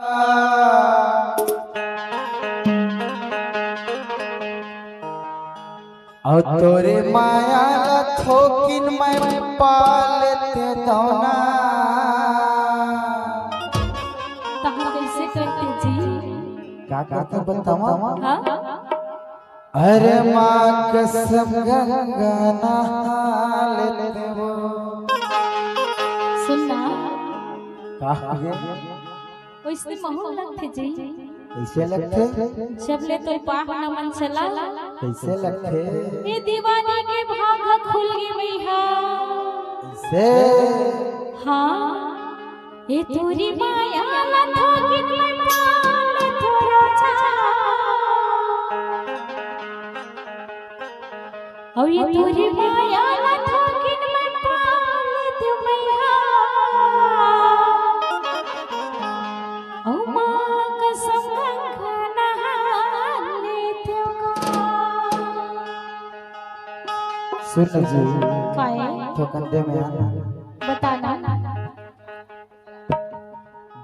और तोरे माया थोकिन मैं पालते दौना कैसे करते जी? क्या करते बतावा? हाँ? अरे माँ कसम गंगा नहा लेते हो। सुनना कैसे महू लगते जी? लगते? जब ले तो पाह न मन चला कैसे लगते? ये दीवानी के भाग खुल गई भैया। से हाँ ये तोरी माया ला थोकिन मैं पाल थोड़ा जा। और ये तोरी माया ला थोकिन मैं पाल दे मैया। ओ माँ कसम नहा लेते हो। सुन जी काहे? तो कंधे में आना बताना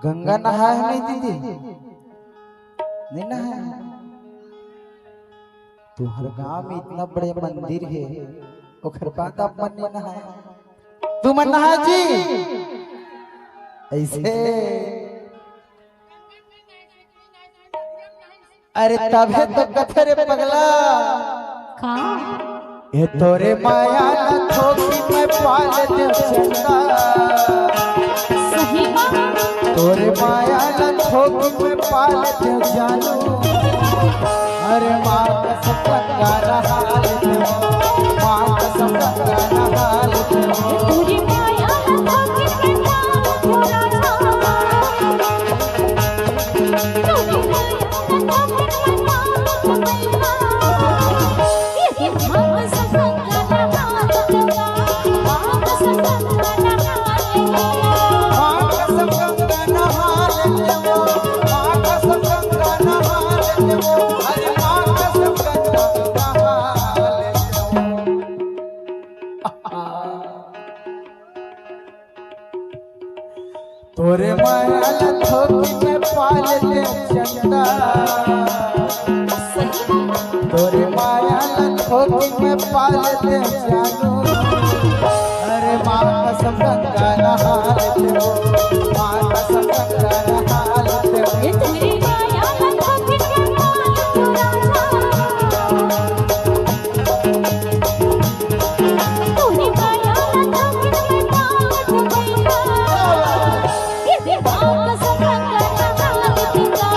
गंगा नहाए नहीं दीदी? नहीं नहाए? तुम्हारे गांव में इतना बड़े मंदिर है, ओकर बाद आप मन नहीं नहाए? तू मन नहा जी? ऐसे अरे तबे तो कथरे पगला का ये तोरे माया ना थोकी मैं पाल दे चंदा। सही बात। तोरे माया ना थोकी मैं पाल दे जानू। अरे माँ कसम गंगा नहा लेते हो, माँ कसम गंगा नहा लेते हो। तोरी माया ला थोकिन मैं पाल थोड़ा जा। तोरी माया ला थोकिन मैं पाल मैया। ये दिन भाग ससंगा नहा लेगा। भाग ससंगा नहा लेगा। माँ कसम गंगा नहा लेते हो, माँ कसम गंगा नहा लेते हो। अरे माँ कसम गंगा नहा लेते हो। तोरे माया ला थोकी मैं पाल दे चंदा। तोरे माया ला थोकी मैं पाल दे जानू। अरे माँ कसम गंगा नहा लेते हो, माँ कसम गंगा नहा लेते हो। ये तेरी माया ला थोकिन मैं पाल थोड़ा जा। तोरी माया ला थोकिन मैं पाल मैया। ये दिन भाग ससंगा नहा लेगा।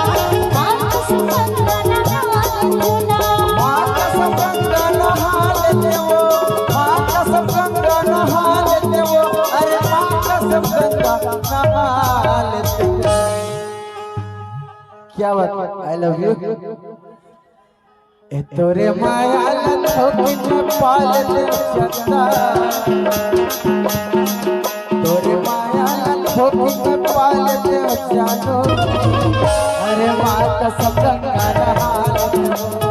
भाग ससंगा नहा लेगा। माँ कसम गंगा नहा लेते हो, माँ कसम गंगा नहा लेते हो। अरे माँ कसम गंगा नहा लेते हो। क्या बात? I love you. ए तोरे माया ला थोकिन मैं पाल दे चंदा। तोरे माया ला थोकिन मैं पाल दे जानू। अरे माँ कसम गंगा नहा लेते हो।